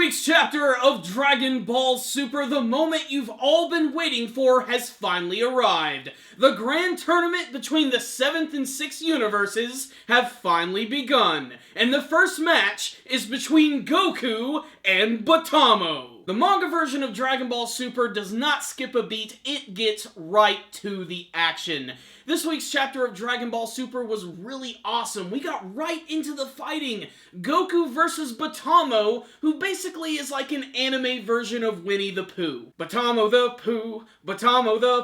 week's chapter of Dragon Ball Super, the moment you've all been waiting for, has finally arrived. The grand tournament between the 7th and 6th universes have finally begun, and the first match is between Goku and Botamo. The manga version of Dragon Ball Super does not skip a beat, it gets right to the action. This week's chapter of Dragon Ball Super was really awesome. We got right into the fighting. Goku versus Botamo, who basically is like an anime version of Winnie the Pooh. Botamo the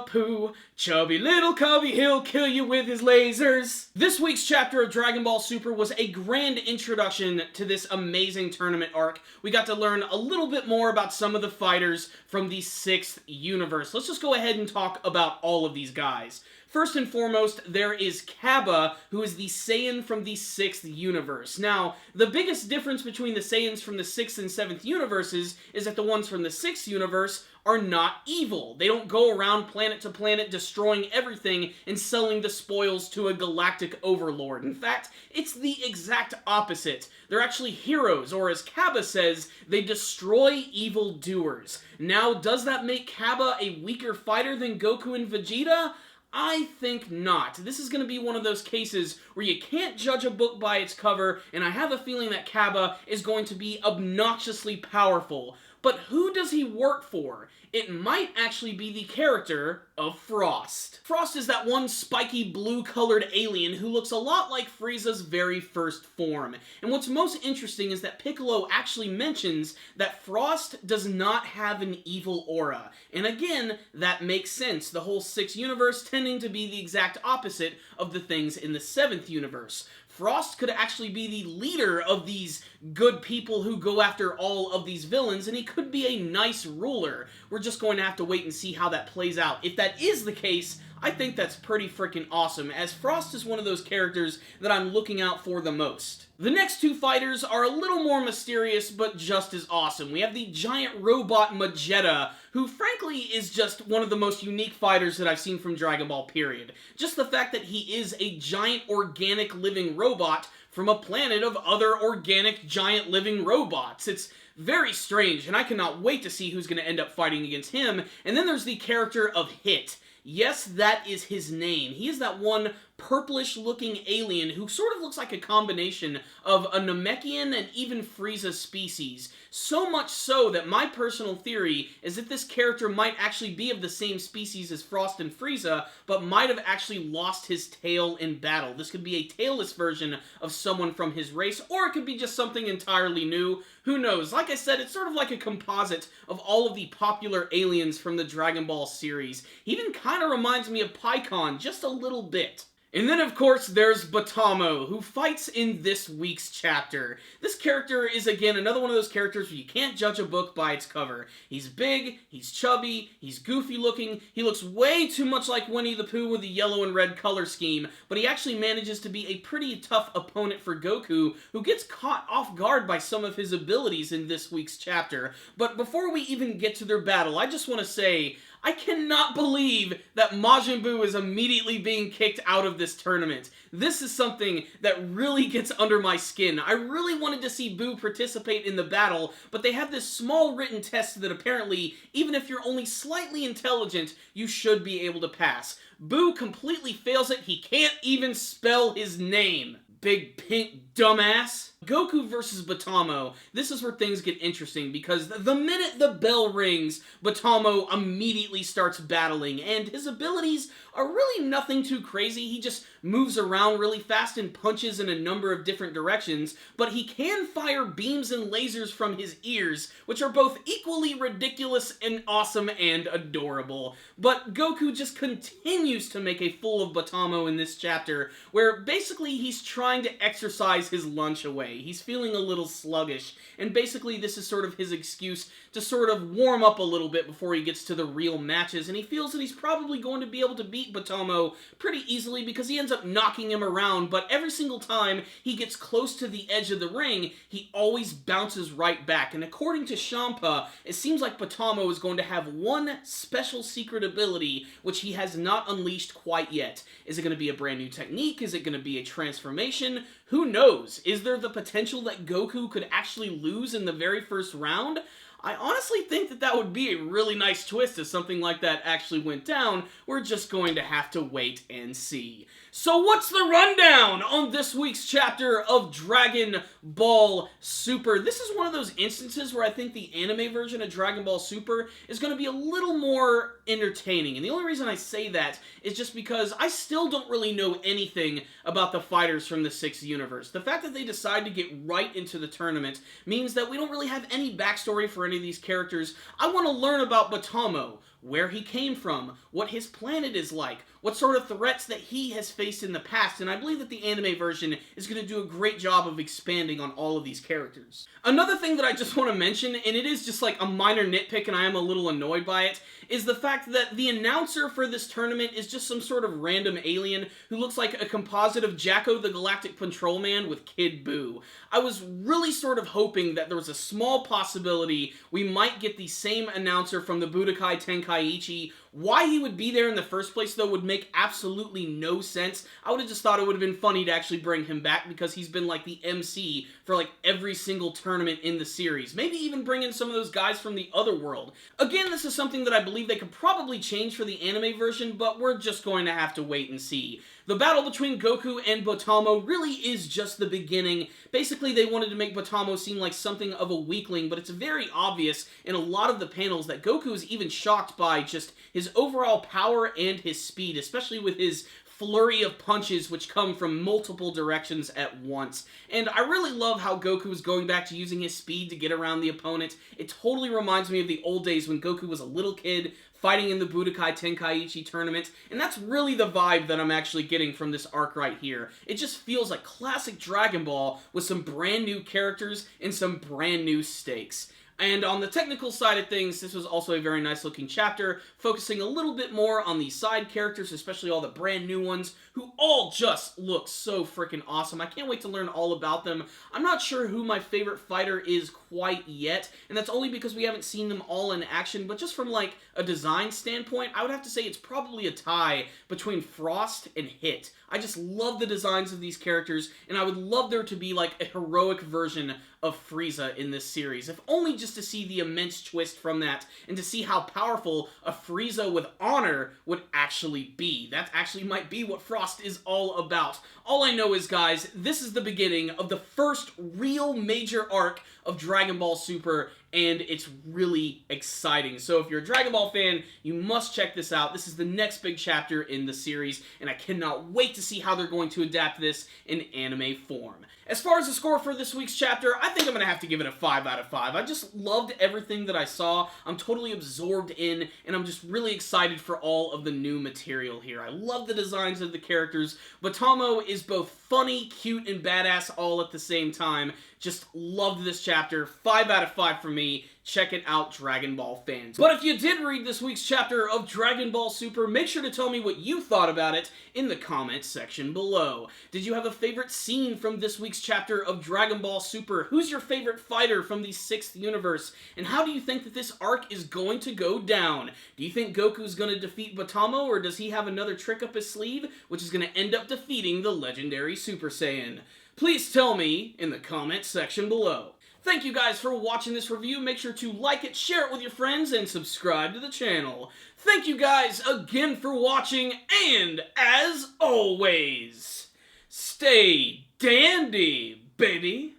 Pooh, chubby little cubby, he'll kill you with his lasers. This week's chapter of Dragon Ball Super was a grand introduction to this amazing tournament arc. We got to learn a little bit more about some of the fighters from the 6th universe. Let's just go ahead and talk about all of these guys. First and foremost, there is Cabba, who is the Saiyan from the 6th universe. Now, the biggest difference between the Saiyans from the 6th and 7th universes is that the ones from the 6th universe are not evil. They don't go around planet to planet destroying everything and selling the spoils to a galactic overlord. In fact, it's the exact opposite. They're actually heroes, or as Cabba says, they destroy evildoers. Now, does that make Cabba a weaker fighter than Goku and Vegeta? I think not. This is going to be one of those cases where you can't judge a book by its cover, and I have a feeling that Cabba is going to be obnoxiously powerful. But who does he work for? It might actually be the character of Frost. Frost is that one spiky blue-colored alien who looks a lot like Frieza's very first form. And what's most interesting is that Piccolo actually mentions that Frost does not have an evil aura. And again, that makes sense. The whole 6th universe tending to be the exact opposite of the things in the 7th universe. Frost could actually be the leader of these good people who go after all of these villains, and he could be a nice ruler. We're just going to have to wait and see how that plays out. If that is the case, I think that's pretty freaking awesome, as Frost is one of those characters that I'm looking out for the most. The next two fighters are a little more mysterious, but just as awesome. We have the giant robot Magetta, who frankly is just one of the most unique fighters that I've seen from Dragon Ball, period. Just the fact that he is a giant organic living robot from a planet of other organic giant living robots. It's very strange, and I cannot wait to see who's going to end up fighting against him. And then there's the character of Hit. Yes, that is his name. He is that one purplish-looking alien who sort of looks like a combination of a Namekian and even Frieza species. So much so that my personal theory is that this character might actually be of the same species as Frost and Frieza, but might have actually lost his tail in battle. This could be a tailless version of someone from his race, or it could be just something entirely new. Who knows? Like I said, it's sort of like a composite of all of the popular aliens from the Dragon Ball series. He even kind of reminds me of Pikkon, just a little bit. And then, of course, there's Botamo, who fights in this week's chapter. This character is, again, another one of those characters where you can't judge a book by its cover. He's big, he's chubby, he's goofy looking, he looks way too much like Winnie the Pooh with the yellow and red color scheme, but he actually manages to be a pretty tough opponent for Goku, who gets caught off guard by some of his abilities in this week's chapter. But before we even get to their battle, I just want to say, I cannot believe that Majin Buu is immediately being kicked out of this tournament. This is something that really gets under my skin. I really wanted to see Buu participate in the battle, but they have this small written test that apparently, even if you're only slightly intelligent, you should be able to pass. Buu completely fails it. He can't even spell his name. Big pink dumbass. Goku versus Botamo. This is where things get interesting, because the minute the bell rings, Botamo immediately starts battling, and his abilities are really nothing too crazy. He just moves around really fast and punches in a number of different directions, but he can fire beams and lasers from his ears, which are both equally ridiculous and awesome and adorable. But Goku just continues to make a fool of Botamo in this chapter, where basically he's trying to exercise his lunch away. He's feeling a little sluggish, and basically this is sort of his excuse to sort of warm up a little bit before he gets to the real matches, and he feels that he's probably going to be able to beat Botamo pretty easily because he ends up knocking him around, but every single time he gets close to the edge of the ring, he always bounces right back, and according to Champa, it seems like Botamo is going to have one special secret ability which he has not unleashed quite yet. Is it going to be a brand new technique? Is it going to be a transformation? Who knows? knows? Is there the potential that Goku could actually lose in the very first round? I honestly think that that would be a really nice twist if something like that actually went down. We're just going to have to wait and see. So what's the rundown on this week's chapter of Dragon Ball Super? This is one of those instances where I think the anime version of Dragon Ball Super is going to be a little more entertaining. And the only reason I say that is just because I still don't really know anything about the fighters from the 6th universe. The fact that they decide to get right into the tournament means that we don't really have any backstory for any of these characters. I want to learn about Botamo, where he came from, what his planet is like, what sort of threats that he has faced in the past, and I believe that the anime version is going to do a great job of expanding on all of these characters. Another thing that I just want to mention, and it is just like a minor nitpick and I am a little annoyed by it, is the fact that the announcer for this tournament is just some sort of random alien who looks like a composite of Jacko the Galactic Patrolman with Kid Buu. I was really sort of hoping that there was a small possibility we might get the same announcer from the Budokai Tenkaichi. Why he would be there in the first place, though, would make absolutely no sense. I would have just thought it would have been funny to actually bring him back because he's been, like, the MC for, like, every single tournament in the series. Maybe even bring in some of those guys from the other world. Again, this is something that I believe they could probably change for the anime version, but we're just going to have to wait and see. The battle between Goku and Botamo really is just the beginning. Basically, they wanted to make Botamo seem like something of a weakling, but it's very obvious in a lot of the panels that Goku is even shocked by just his overall power and his speed, especially with his flurry of punches which come from multiple directions at once. And I really love how Goku is going back to using his speed to get around the opponent. It totally reminds me of the old days when Goku was a little kid fighting in the Budokai Tenkaichi tournament, and that's really the vibe that I'm actually getting from this arc right here. It just feels like classic Dragon Ball with some brand new characters and some brand new stakes. And on the technical side of things, this was also a very nice looking chapter, focusing a little bit more on the side characters, especially all the brand new ones, who all just look so freaking awesome. I can't wait to learn all about them. I'm not sure who my favorite fighter is quite yet, and that's only because we haven't seen them all in action, but just from like a design standpoint, I would have to say it's probably a tie between Frost and Hit. I just love the designs of these characters, and I would love there to be like a heroic version of Frieza in this series, if only just to see the immense twist from that, and to see how powerful a Frieza with honor would actually be. That actually might be what Frost is all about. All I know is, guys, this is the beginning of the first real major arc of Dragon Ball Super, and it's really exciting. So if you're a Dragon Ball fan, you must check this out. This is the next big chapter in the series, and I cannot wait to see how they're going to adapt this in anime form. As far as the score for this week's chapter, I think I'm going to have to give it a 5 out of 5. I just loved everything that I saw. I'm totally absorbed in, and I'm just really excited for all of the new material here. I love the designs of the characters. Botamo is both funny, cute, and badass all at the same time. Just loved this chapter. 5 out of 5 for me. Check it out, Dragon Ball fans. But if you did read this week's chapter of Dragon Ball Super, make sure to tell me what you thought about it in the comments section below. Did you have a favorite scene from this week's chapter of Dragon Ball Super? Who's your favorite fighter from the 6th universe? And how do you think that this arc is going to go down? Do you think Goku's going to defeat Botamo, or does he have another trick up his sleeve, which is going to end up defeating the legendary Super Saiyan? Please tell me in the comments section below. Thank you guys for watching this review. Make sure to like it, share it with your friends, and subscribe to the channel. Thank you guys again for watching, and as always, stay dandy, baby.